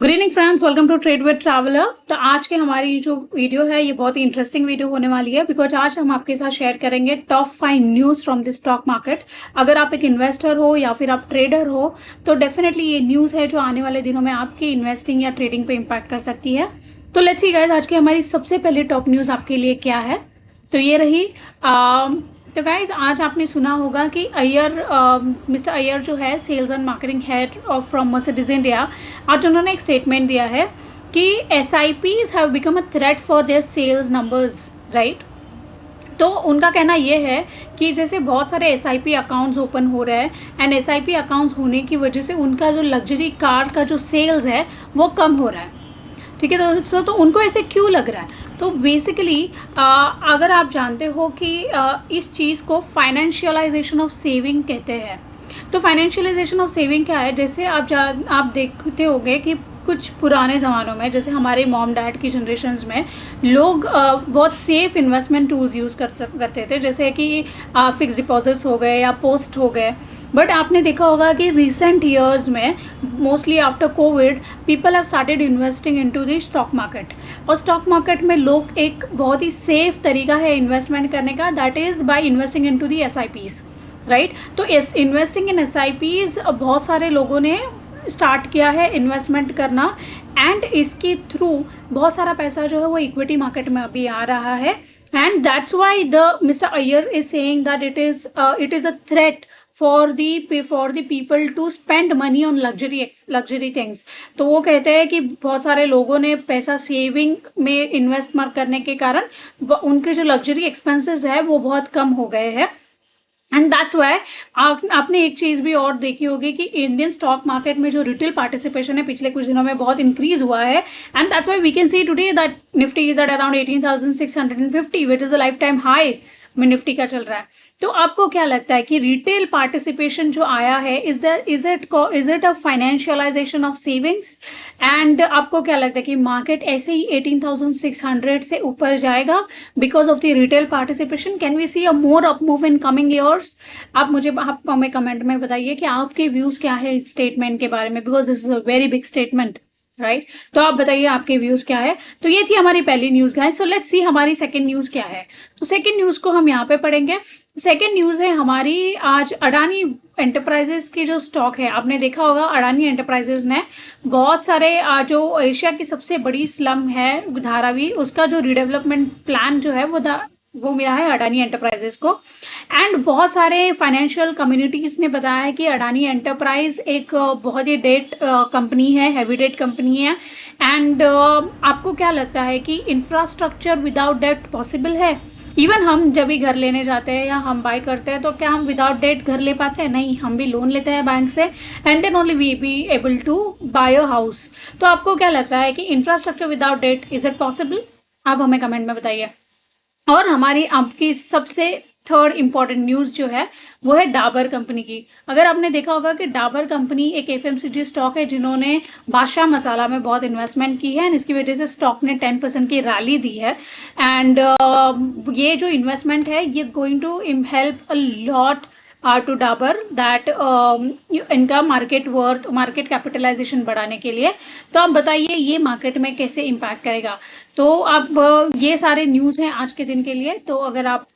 Good evening friends, welcome to trade with traveller. तो आज के हमारी जो वीडियो है ये बहुत ही इंटरेस्टिंग वीडियो होने वाली है बिकॉज आज हम आपके साथ शेयर करेंगे top 5 news from the stock market. अगर आप एक इन्वेस्टर हो या फिर आप ट्रेडर हो तो डेफिनेटली ये न्यूज़ है जो आने वाले दिनों में आपकी इन्वेस्टिंग या ट्रेडिंग पे इम्पैक्ट कर सकती है। तो लेट्स सी गाइस, आज की हमारी सबसे पहले टॉप न्यूज़ आपके लिए क्या है। तो ये रही तो गाइज आज आपने सुना होगा कि मिस्टर अय्यर जो है sales and marketing head of from Mercedes India, आज उन्होंने एक स्टेटमेंट दिया है कि SIPs have become a threat for their sales numbers, right. तो उनका कहना ये है कि जैसे बहुत सारे SIP अकाउंट्स ओपन हो रहे हैं एंड SIP अकाउंट्स होने की वजह से उनका जो लग्जरी कार का जो सेल्स है वो कम हो रहा है। ठीक है दोस्तों, तो उनको ऐसे क्यों लग रहा है? तो बेसिकली अगर आप जानते हो कि इस चीज़ को फाइनेंशियलाइजेशन ऑफ सेविंग कहते हैं। तो फाइनेंशियलाइजेशन ऑफ सेविंग क्या है? जैसे आप देखते होंगे कि कुछ पुराने ज़मानों में, जैसे हमारे मॉम डैड की जनरेशन्स में, लोग बहुत सेफ इन्वेस्टमेंट टूल्स यूज़ करते थे, जैसे कि फिक्स डिपॉजिट्स हो गए या पोस्ट हो गए। बट आपने देखा होगा कि रिसेंट ईयर्स में, mostly after Covid, people have started investing into the stock market. और स्टॉक मार्केट में लोग एक बहुत ही सेफ तरीका है इन्वेस्टमेंट करने का, that is by investing into the SIPs, right. तो इस इन्वेस्टिंग इन SIPs बहुत सारे लोगों ने स्टार्ट किया है इन्वेस्टमेंट करना, एंड इसके थ्रू बहुत सारा पैसा जो है वो इक्विटी मार्केट में अभी आ रहा है। And that's why the mister Iyer is saying that it is a threat for the people to spend money on luxury things. तो वो कहते हैं कि बहुत सारे लोगों ने पैसा सेविंग में इन्वेस्ट करने के कारण उनके जो लग्जरी एक्सपेंसेस है वो बहुत कम हो गए हैं। एंड दैट्स वाई आपने एक चीज़ भी और देखी होगी कि इंडियन स्टॉक मार्केट में जो रिटेल पार्टिसिपेशन है पिछले कुछ दिनों में बहुत इंक्रीज हुआ है। And that's why we can see today that Nifty is at around 18,650, which is a life time high में निफ्टी का चल रहा है। तो आपको क्या लगता है कि रिटेल पार्टिसिपेशन जो आया है, is it a financialisation of savings? And आपको क्या लगता है कि मार्केट ऐसे ही 18,600 से ऊपर जाएगा because of the retail participation? Can we see a more up move in coming years? आप हमें कमेंट में बताइए कि आपके व्यूज क्या है इस स्टेटमेंट के बारे में, because this is a very big statement, right. तो आप बताइए आपके व्यूज क्या है। तो ये थी हमारी पहली news guys. So let's see हमारी सेकंड न्यूज क्या है। तो सेकंड न्यूज को हम यहाँ पे पढ़ेंगे। सेकंड न्यूज है हमारी आज अडानी एंटरप्राइजेस की जो स्टॉक है। आपने देखा होगा अडानी एंटरप्राइजेस ने बहुत सारे जो एशिया की सबसे बड़ी स्लम है धारावी, उसका जो रिडेवलपमेंट प्लान जो है वो मिला है अडानी एंटरप्राइजेस को। एंड बहुत सारे फाइनेंशियल कम्युनिटीज़ ने बताया है कि अडानी एंटरप्राइज एक बहुत ही डेट कंपनी है, हैवी डेट कंपनी है। एंड आपको क्या लगता है कि इंफ्रास्ट्रक्चर विदाउट डेट पॉसिबल है? इवन हम जब भी घर लेने जाते हैं या हम बाय करते हैं तो क्या हम विदाउट डेट घर ले पाते हैं? नहीं, हम भी लोन लेते हैं बैंक से, and then only we be able to buy a house. तो आपको क्या लगता है कि infrastructure without debt is it possible? आप हमें कमेंट में बताइए। और हमारी आपकी सबसे थर्ड इंपॉर्टेंट न्यूज़ जो है वो है डाबर कंपनी की। अगर आपने देखा होगा कि डाबर कंपनी एक FMCG स्टॉक है जिन्होंने बादशाह मसाला में बहुत इन्वेस्टमेंट की है, एंड इसकी वजह से स्टॉक ने 10% की रैली दी है। एंड ये जो इन्वेस्टमेंट है ये going to help a lot to Dabur that इनका मार्केट कैपिटलाइजेशन बढ़ाने के लिए। तो आप बताइए ये मार्केट में कैसे इम्पैक्ट करेगा। तो आप ये सारे न्यूज़ हैं आज के दिन के लिए। तो अगर आप